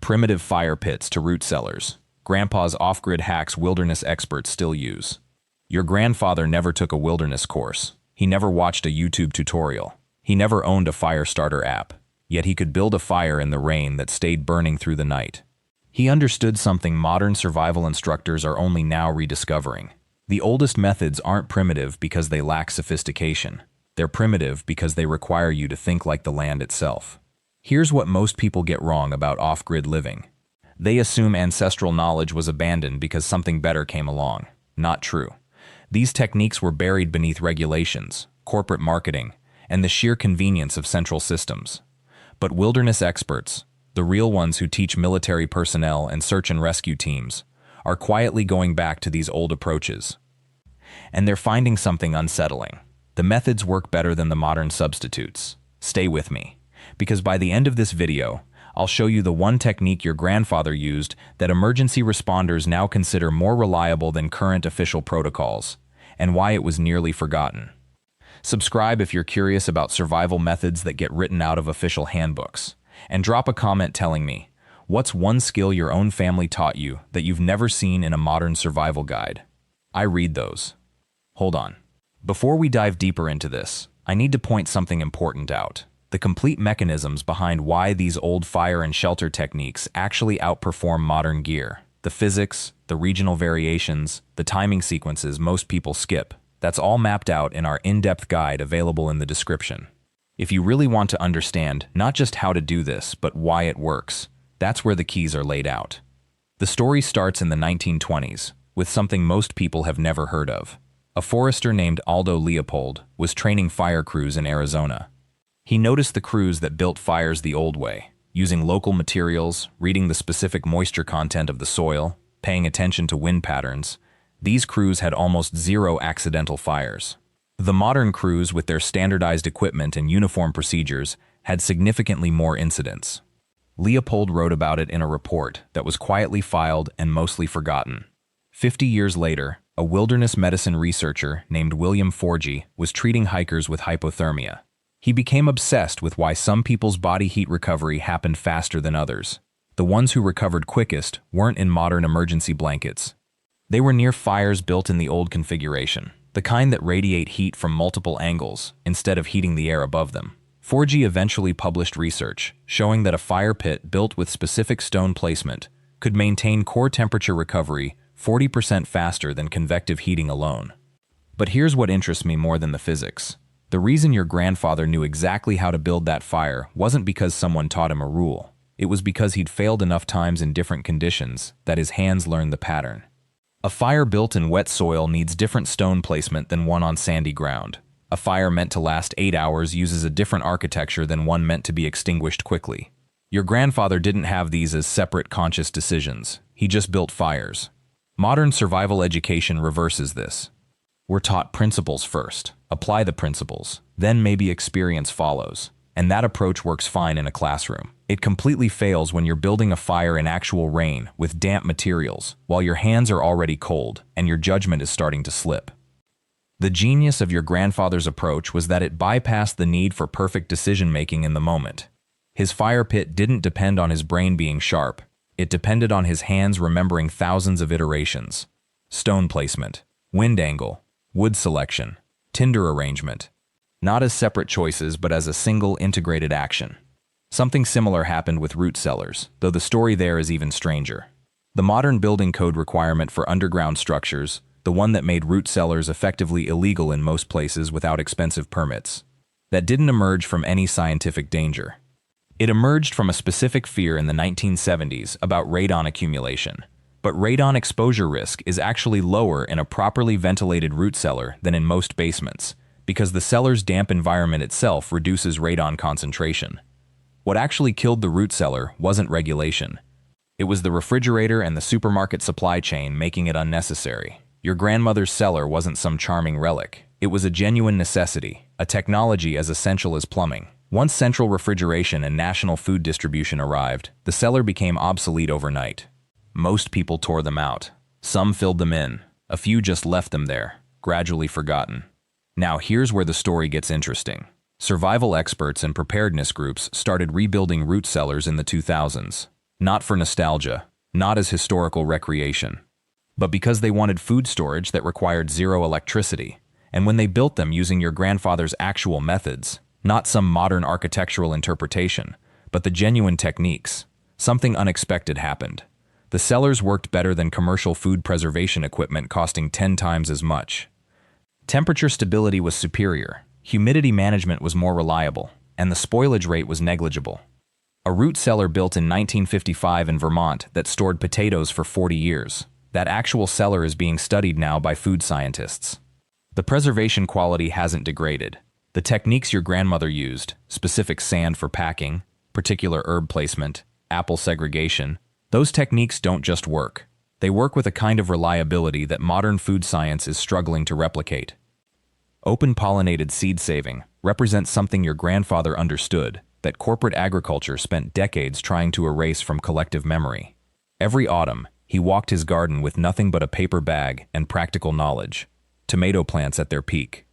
primitive fire pits to root cellars, Grandpa's off-grid hacks wilderness experts still use. Your grandfather never took a wilderness course. He never watched a YouTube tutorial. He never owned a fire starter app. Yet he could build a fire in the rain that stayed burning through the night. He understood something modern survival instructors are only now rediscovering. The oldest methods aren't primitive because they lack sophistication. They're primitive because they require you to think like the land itself. Here's what most people get wrong about off-grid living. They assume ancestral knowledge was abandoned because something better came along. Not true. These techniques were buried beneath regulations, corporate marketing, and the sheer convenience of central systems. But wilderness experts, the real ones who teach military personnel and search and rescue teams, are quietly going back to these old approaches. And they're finding something unsettling. The methods work better than the modern substitutes. Stay with me, because by the end of this video, I'll show you the one technique your grandfather used that emergency responders now consider more reliable than current official protocols, and why it was nearly forgotten. Subscribe if you're curious about survival methods that get written out of official handbooks, and drop a comment telling me, what's one skill your own family taught you that you've never seen in a modern survival guide? I read those. Hold on. Before we dive deeper into this, I need to point something important out. The complete mechanisms behind why these old fire and shelter techniques actually outperform modern gear. The physics, the regional variations, the timing sequences most people skip. That's all mapped out in our in-depth guide available in the description. If you really want to understand not just how to do this, but why it works, that's where the keys are laid out. The story starts in the 1920s, with something most people have never heard of. A forester named Aldo Leopold was training fire crews in Arizona. He noticed the crews that built fires the old way, using local materials, reading the specific moisture content of the soil, paying attention to wind patterns. These crews had almost zero accidental fires. The modern crews, with their standardized equipment and uniform procedures, had significantly more incidents. Leopold wrote about it in a report that was quietly filed and mostly forgotten. 50 years later, a wilderness medicine researcher named William Forgy was treating hikers with hypothermia. He became obsessed with why some people's body heat recovery happened faster than others. The ones who recovered quickest weren't in modern emergency blankets. They were near fires built in the old configuration, the kind that radiate heat from multiple angles instead of heating the air above them. Forgy eventually published research showing that a fire pit built with specific stone placement could maintain core temperature recovery 40% faster than convective heating alone. But here's what interests me more than the physics. The reason your grandfather knew exactly how to build that fire wasn't because someone taught him a rule. It was because he'd failed enough times in different conditions that his hands learned the pattern. A fire built in wet soil needs different stone placement than one on sandy ground. A fire meant to last 8 hours uses a different architecture than one meant to be extinguished quickly. Your grandfather didn't have these as separate conscious decisions. He just built fires. Modern survival education reverses this. We're taught principles first, apply the principles, then maybe experience follows. And that approach works fine in a classroom. It completely fails when you're building a fire in actual rain with damp materials, while your hands are already cold and your judgment is starting to slip. The genius of your grandfather's approach was that it bypassed the need for perfect decision-making in the moment. His fire pit didn't depend on his brain being sharp. It depended on his hands remembering thousands of iterations. Stone placement, wind angle, wood selection, tinder arrangement. Not as separate choices, but as a single integrated action. Something similar happened with root cellars, though the story there is even stranger. The modern building code requirement for underground structures, the one that made root cellars effectively illegal in most places without expensive permits, that didn't emerge from any scientific danger. It emerged from a specific fear in the 1970s about radon accumulation. But radon exposure risk is actually lower in a properly ventilated root cellar than in most basements, because the cellar's damp environment itself reduces radon concentration. What actually killed the root cellar wasn't regulation. It was the refrigerator and the supermarket supply chain making it unnecessary. Your grandmother's cellar wasn't some charming relic. It was a genuine necessity, a technology as essential as plumbing. Once central refrigeration and national food distribution arrived, the cellar became obsolete overnight. Most people tore them out. Some filled them in. A few just left them there, gradually forgotten. Now here's where the story gets interesting. Survival experts and preparedness groups started rebuilding root cellars in the 2000s. Not for nostalgia, not as historical recreation, but because they wanted food storage that required zero electricity, and when they built them using your grandfather's actual methods, not some modern architectural interpretation, but the genuine techniques, something unexpected happened. The cellars worked better than commercial food preservation equipment costing 10 times as much. Temperature stability was superior, humidity management was more reliable, and the spoilage rate was negligible. A root cellar built in 1955 in Vermont that stored potatoes for 40 years. That actual cellar is being studied now by food scientists. The preservation quality hasn't degraded. The techniques your grandmother used, specific sand for packing, particular herb placement, apple segregation, those techniques don't just work. They work with a kind of reliability that modern food science is struggling to replicate. Open-pollinated seed saving represents something your grandfather understood, that corporate agriculture spent decades trying to erase from collective memory. Every autumn, he walked his garden with nothing but a paper bag and practical knowledge. Tomato plants at their peak.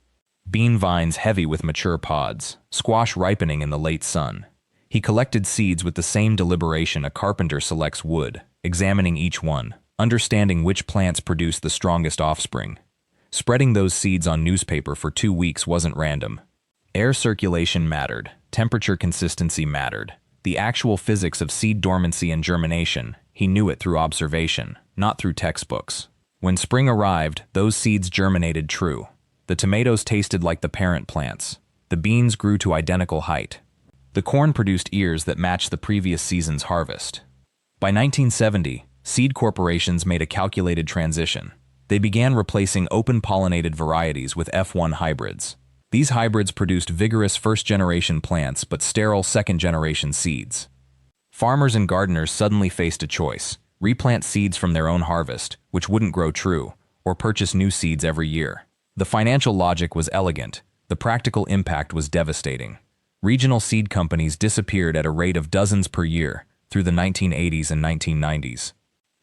Bean vines heavy with mature pods, squash ripening in the late sun. He collected seeds with the same deliberation a carpenter selects wood, examining each one, understanding which plants produce the strongest offspring. Spreading those seeds on newspaper for 2 weeks wasn't random. Air circulation mattered, temperature consistency mattered. The actual physics of seed dormancy and germination, he knew it through observation, not through textbooks. When spring arrived, those seeds germinated true. The tomatoes tasted like the parent plants. The beans grew to identical height. The corn produced ears that matched the previous season's harvest. By 1970, seed corporations made a calculated transition. They began replacing open-pollinated varieties with F1 hybrids. These hybrids produced vigorous first-generation plants but sterile second-generation seeds. Farmers and gardeners suddenly faced a choice: replant seeds from their own harvest, which wouldn't grow true, or purchase new seeds every year. The financial logic was elegant. The practical impact was devastating. Regional seed companies disappeared at a rate of dozens per year through the 1980s and 1990s.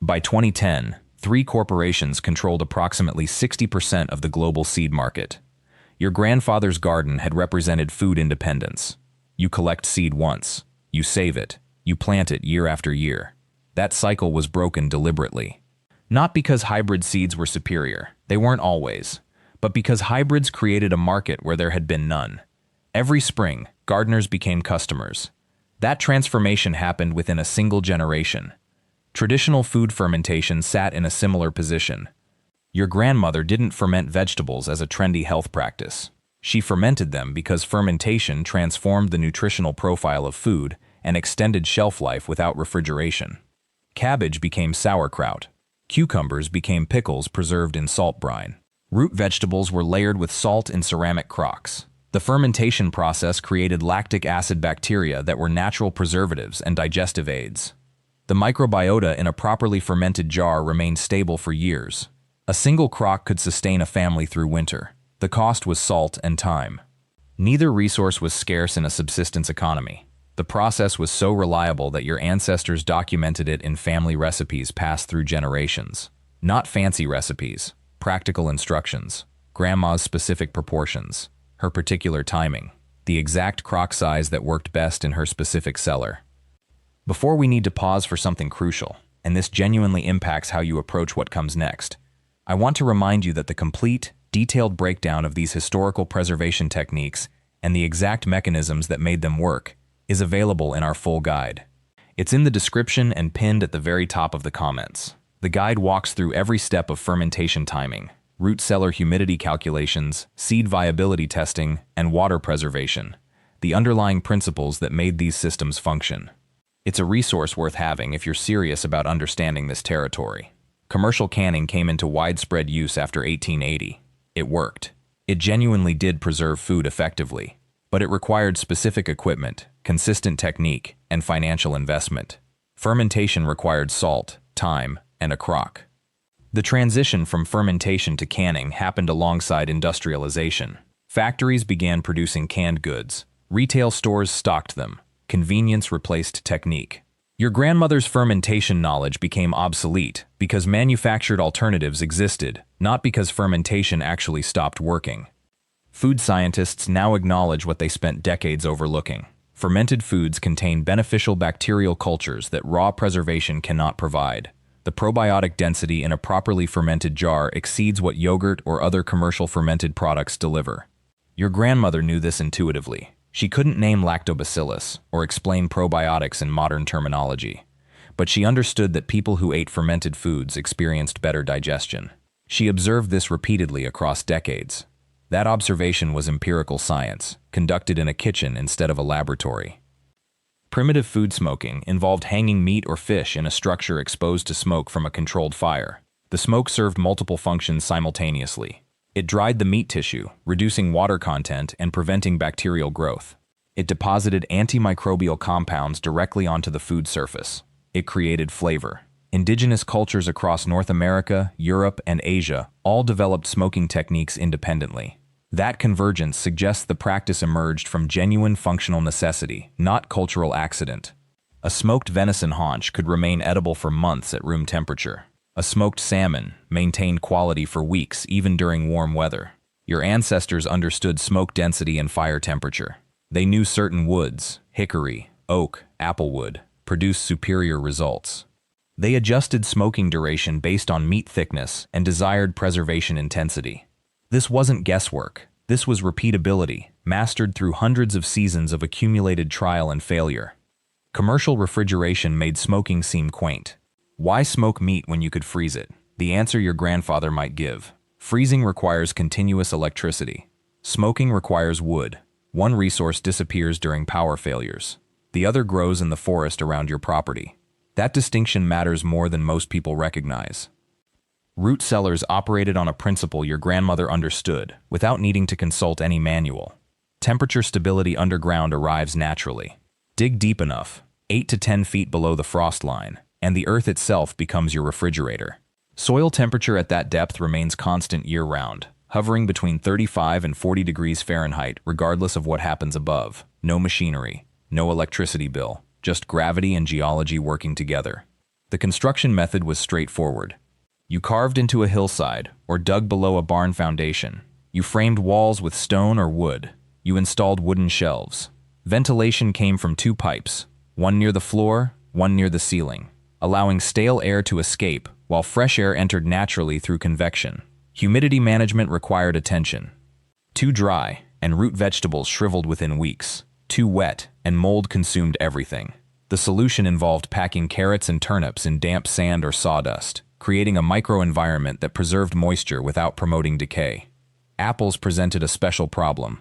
By 2010, 3 corporations controlled approximately 60% of the global seed market. Your grandfather's garden had represented food independence. You collect seed once, you save it, you plant it year after year. That cycle was broken deliberately. Not because hybrid seeds were superior, they weren't always, but because hybrids created a market where there had been none. Every spring, gardeners became customers. That transformation happened within a single generation. Traditional food fermentation sat in a similar position. Your grandmother didn't ferment vegetables as a trendy health practice. She fermented them because fermentation transformed the nutritional profile of food and extended shelf life without refrigeration. Cabbage became sauerkraut. Cucumbers became pickles preserved in salt brine. Root vegetables were layered with salt in ceramic crocks. The fermentation process created lactic acid bacteria that were natural preservatives and digestive aids. The microbiota in a properly fermented jar remained stable for years. A single crock could sustain a family through winter. The cost was salt and time. Neither resource was scarce in a subsistence economy. The process was so reliable that your ancestors documented it in family recipes passed through generations. Not fancy recipes, practical instructions, grandma's specific proportions, her particular timing, the exact crock size that worked best in her specific cellar. Before we need to pause for something crucial, and this genuinely impacts how you approach what comes next, I want to remind you that the complete, detailed breakdown of these historical preservation techniques and the exact mechanisms that made them work is available in our full guide. It's in the description and pinned at the very top of the comments. The guide walks through every step of fermentation timing, root cellar humidity calculations, seed viability testing, and water preservation, the underlying principles that made these systems function. It's a resource worth having if you're serious about understanding this territory. Commercial canning came into widespread use after 1880. It worked. It genuinely did preserve food effectively, but it required specific equipment, consistent technique, and financial investment. Fermentation required salt, time, and a crock. The transition from fermentation to canning happened alongside industrialization. Factories began producing canned goods. Retail stores stocked them. Convenience replaced technique. Your grandmother's fermentation knowledge became obsolete because manufactured alternatives existed, not because fermentation actually stopped working. Food scientists now acknowledge what they spent decades overlooking. Fermented foods contain beneficial bacterial cultures that raw preservation cannot provide. The probiotic density in a properly fermented jar exceeds what yogurt or other commercial fermented products deliver. Your grandmother knew this intuitively. She couldn't name lactobacillus or explain probiotics in modern terminology, but she understood that people who ate fermented foods experienced better digestion. She observed this repeatedly across decades. That observation was empirical science, conducted in a kitchen instead of a laboratory. Primitive food smoking involved hanging meat or fish in a structure exposed to smoke from a controlled fire. The smoke served multiple functions simultaneously. It dried the meat tissue, reducing water content and preventing bacterial growth. It deposited antimicrobial compounds directly onto the food surface. It created flavor. Indigenous cultures across North America, Europe, and Asia all developed smoking techniques independently. That convergence suggests the practice emerged from genuine functional necessity, not cultural accident. A smoked venison haunch could remain edible for months at room temperature. A smoked salmon maintained quality for weeks even during warm weather. Your ancestors understood smoke density and fire temperature. They knew certain woods, hickory, oak, applewood, produced superior results. They adjusted smoking duration based on meat thickness and desired preservation intensity. This wasn't guesswork. This was repeatability, mastered through hundreds of seasons of accumulated trial and failure. Commercial refrigeration made smoking seem quaint. Why smoke meat when you could freeze it? The answer your grandfather might give. Freezing requires continuous electricity. Smoking requires wood. One resource disappears during power failures. The other grows in the forest around your property. That distinction matters more than most people recognize. Root cellars operated on a principle your grandmother understood, without needing to consult any manual. Temperature stability underground arrives naturally. Dig deep enough, 8 to 10 feet below the frost line, and the earth itself becomes your refrigerator. Soil temperature at that depth remains constant year-round, hovering between 35 and 40 degrees Fahrenheit regardless of what happens above. No machinery, no electricity bill, just gravity and geology working together. The construction method was straightforward. You carved into a hillside or dug below a barn foundation. You framed walls with stone or wood. You installed wooden shelves. Ventilation came from 2 pipes, one near the floor, one near the ceiling, allowing stale air to escape while fresh air entered naturally through convection. Humidity management required attention. Too dry, and root vegetables shriveled within weeks. Too wet, and mold consumed everything. The solution involved packing carrots and turnips in damp sand or sawdust, creating a microenvironment that preserved moisture without promoting decay. Apples presented a special problem.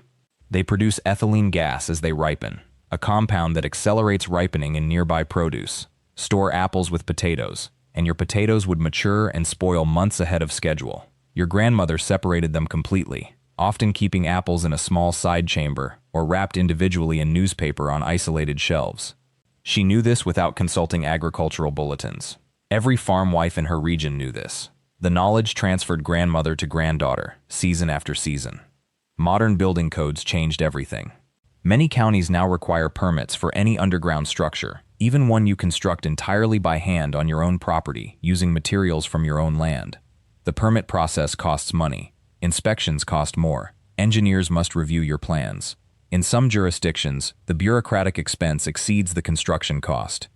They produce ethylene gas as they ripen, a compound that accelerates ripening in nearby produce. Store apples with potatoes, and your potatoes would mature and spoil months ahead of schedule. Your grandmother separated them completely, often keeping apples in a small side chamber or wrapped individually in newspaper on isolated shelves. She knew this without consulting agricultural bulletins. Every farm wife in her region knew this. The knowledge transferred grandmother to granddaughter, season after season. Modern building codes changed everything. Many counties now require permits for any underground structure, even one you construct entirely by hand on your own property using materials from your own land. The permit process costs money. Inspections cost more. Engineers must review your plans. In some jurisdictions, the bureaucratic expense exceeds the construction cost.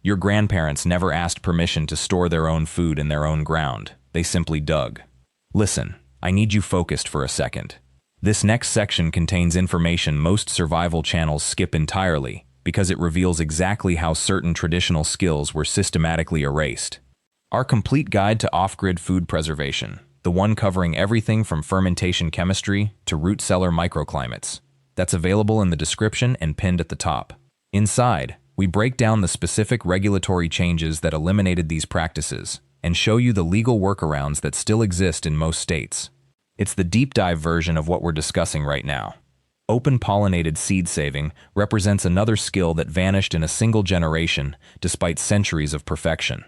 Your grandparents never asked permission to store their own food in their own ground. They simply dug. Listen, I need you focused for a second. This next section contains information most survival channels skip entirely because it reveals exactly how certain traditional skills were systematically erased. Our complete guide to off-grid food preservation, the one covering everything from fermentation chemistry to root cellar microclimates. That's available in the description and pinned at the top. Inside, we break down the specific regulatory changes that eliminated these practices and show you the legal workarounds that still exist in most states. It's the deep dive version of what we're discussing right now. Open-pollinated seed saving represents another skill that vanished in a single generation despite centuries of perfection.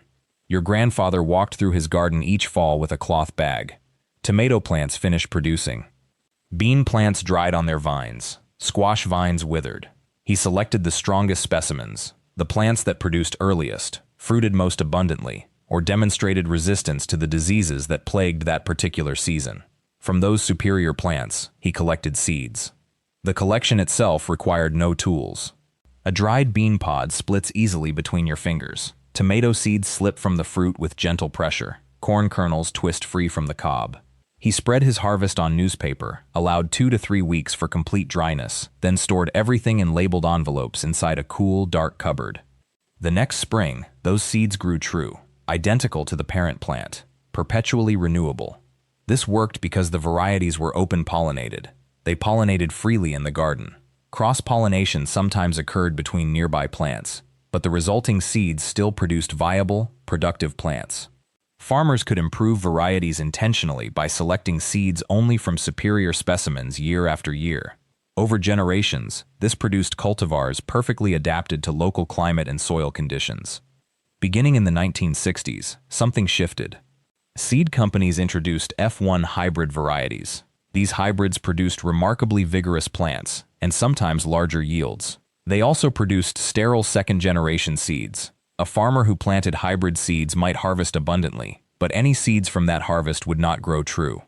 Your grandfather walked through his garden each fall with a cloth bag. Tomato plants finished producing. Bean plants dried on their vines. Squash vines withered. He selected the strongest specimens, the plants that produced earliest, fruited most abundantly, or demonstrated resistance to the diseases that plagued that particular season. From those superior plants, he collected seeds. The collection itself required no tools. A dried bean pod splits easily between your fingers. Tomato seeds slip from the fruit with gentle pressure. Corn kernels twist free from the cob. He spread his harvest on newspaper, allowed 2 to 3 weeks for complete dryness, then stored everything in labeled envelopes inside a cool, dark cupboard. The next spring, those seeds grew true, identical to the parent plant, perpetually renewable. This worked because the varieties were open-pollinated. They pollinated freely in the garden. Cross-pollination sometimes occurred between nearby plants, but the resulting seeds still produced viable, productive plants. Farmers could improve varieties intentionally by selecting seeds only from superior specimens year after year. Over generations, this produced cultivars perfectly adapted to local climate and soil conditions. Beginning in the 1960s, something shifted. Seed companies introduced F1 hybrid varieties. These hybrids produced remarkably vigorous plants, and sometimes larger yields. They also produced sterile second-generation seeds. A farmer who planted hybrid seeds might harvest abundantly, but any seeds from that harvest would not grow true.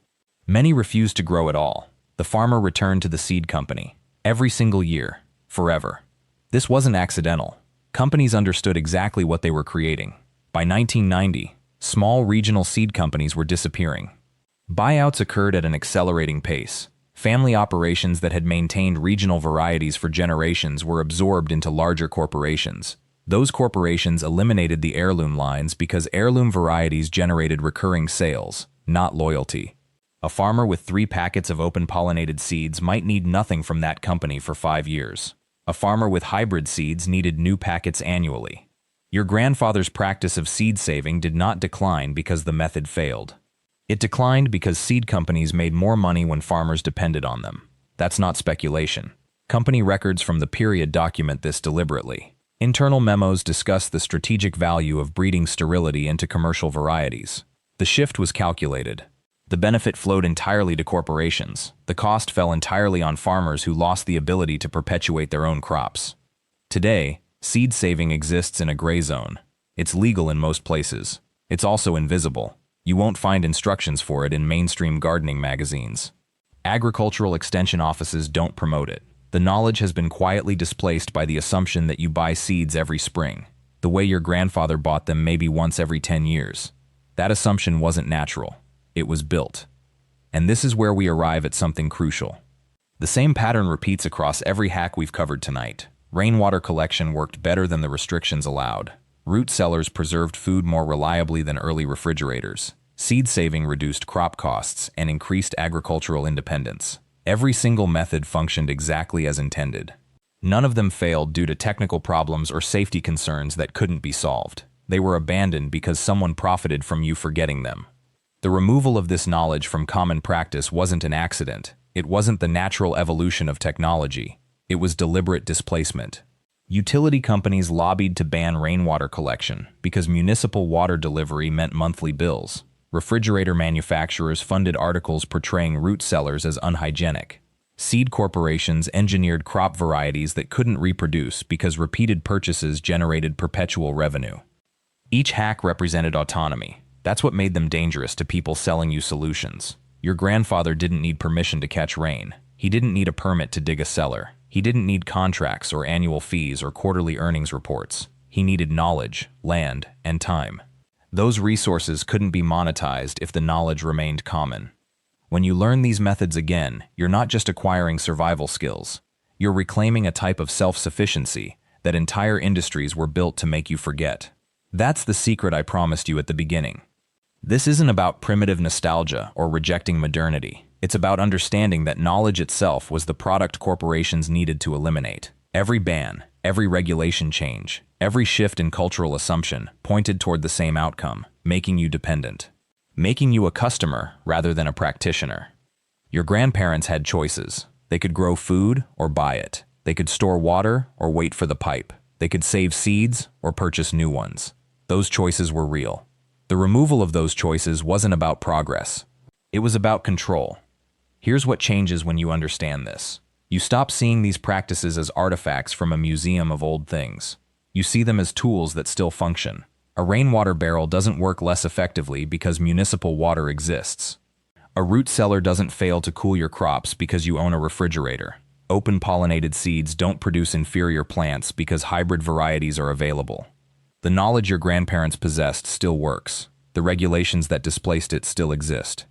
Many refused to grow at all. The farmer returned to the seed company. Every single year. Forever. This wasn't accidental. Companies understood exactly what they were creating. By 1990, small regional seed companies were disappearing. Buyouts occurred at an accelerating pace. Family operations that had maintained regional varieties for generations were absorbed into larger corporations. Those corporations eliminated the heirloom lines because heirloom varieties generated recurring sales, not loyalty. A farmer with 3 packets of open-pollinated seeds might need nothing from that company for 5 years. A farmer with hybrid seeds needed new packets annually. Your grandfather's practice of seed saving did not decline because the method failed. It declined because seed companies made more money when farmers depended on them. That's not speculation. Company records from the period document this deliberately. Internal memos discuss the strategic value of breeding sterility into commercial varieties. The shift was calculated. The benefit flowed entirely to corporations. The cost fell entirely on farmers who lost the ability to perpetuate their own crops. Today, seed saving exists in a gray zone. It's legal in most places. It's also invisible. You won't find instructions for it in mainstream gardening magazines. Agricultural extension offices don't promote it. The knowledge has been quietly displaced by the assumption that you buy seeds every spring, the way your grandfather bought them maybe once every 10 years. That assumption wasn't natural. It was built. And this is where we arrive at something crucial. The same pattern repeats across every hack we've covered tonight. Rainwater collection worked better than the restrictions allowed. Root cellars preserved food more reliably than early refrigerators. Seed saving reduced crop costs and increased agricultural independence. Every single method functioned exactly as intended. None of them failed due to technical problems or safety concerns that couldn't be solved. They were abandoned because someone profited from you forgetting them. The removal of this knowledge from common practice wasn't an accident. It wasn't the natural evolution of technology. It was deliberate displacement. Utility companies lobbied to ban rainwater collection because municipal water delivery meant monthly bills. Refrigerator manufacturers funded articles portraying root cellars as unhygienic. Seed corporations engineered crop varieties that couldn't reproduce because repeated purchases generated perpetual revenue. Each hack represented autonomy. That's what made them dangerous to people selling you solutions. Your grandfather didn't need permission to catch rain. He didn't need a permit to dig a cellar. He didn't need contracts or annual fees or quarterly earnings reports. He needed knowledge, land, and time. Those resources couldn't be monetized if the knowledge remained common. When you learn these methods again, you're not just acquiring survival skills. You're reclaiming a type of self-sufficiency that entire industries were built to make you forget. That's the secret I promised you at the beginning. This isn't about primitive nostalgia or rejecting modernity. It's about understanding that knowledge itself was the product corporations needed to eliminate. Every ban, every regulation change, every shift in cultural assumption pointed toward the same outcome, making you dependent. Making you a customer rather than a practitioner. Your grandparents had choices. They could grow food or buy it. They could store water or wait for the pipe. They could save seeds or purchase new ones. Those choices were real. The removal of those choices wasn't about progress. It was about control. Here's what changes when you understand this. You stop seeing these practices as artifacts from a museum of old things. You see them as tools that still function. A rainwater barrel doesn't work less effectively because municipal water exists. A root cellar doesn't fail to cool your crops because you own a refrigerator. open-pollinated seeds don't produce inferior plants because hybrid varieties are available. The knowledge your grandparents possessed still works. The regulations that displaced it still exist.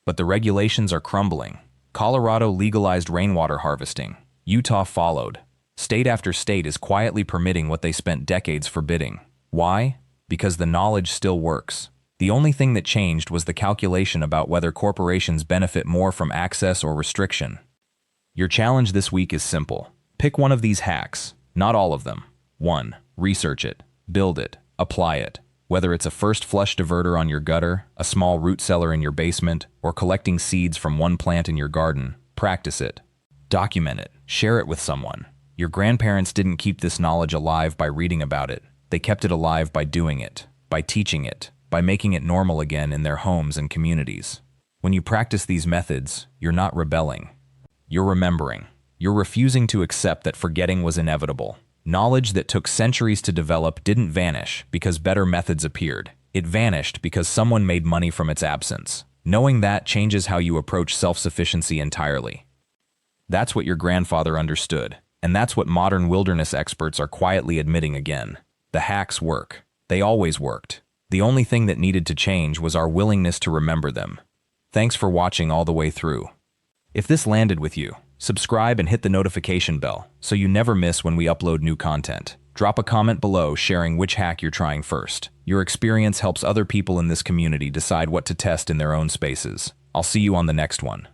But the regulations are crumbling. Colorado legalized rainwater harvesting. Utah followed. State after state is quietly permitting what they spent decades forbidding. Why? Because the knowledge still works. The only thing that changed was the calculation about whether corporations benefit more from access or restriction. Your challenge this week is simple. Pick one of these hacks, not all of them. 1. Research it, build it, apply it. Whether it's a first flush diverter on your gutter, a small root cellar in your basement, or collecting seeds from one plant in your garden, practice it. Document it, share it with someone. Your grandparents didn't keep this knowledge alive by reading about it. They kept it alive by doing it, by teaching it, by making it normal again in their homes and communities. When you practice these methods, you're not rebelling. You're remembering. You're refusing to accept that forgetting was inevitable. Knowledge that took centuries to develop didn't vanish because better methods appeared. It vanished because someone made money from its absence. Knowing that changes how you approach self-sufficiency entirely. That's what your grandfather understood, and that's what modern wilderness experts are quietly admitting again. The hacks work. They always worked. The only thing that needed to change was our willingness to remember them. Thanks for watching all the way through. If this landed with you, subscribe and hit the notification bell so you never miss when we upload new content. Drop a comment below sharing which hack you're trying first. Your experience helps other people in this community decide what to test in their own spaces. I'll see you on the next one.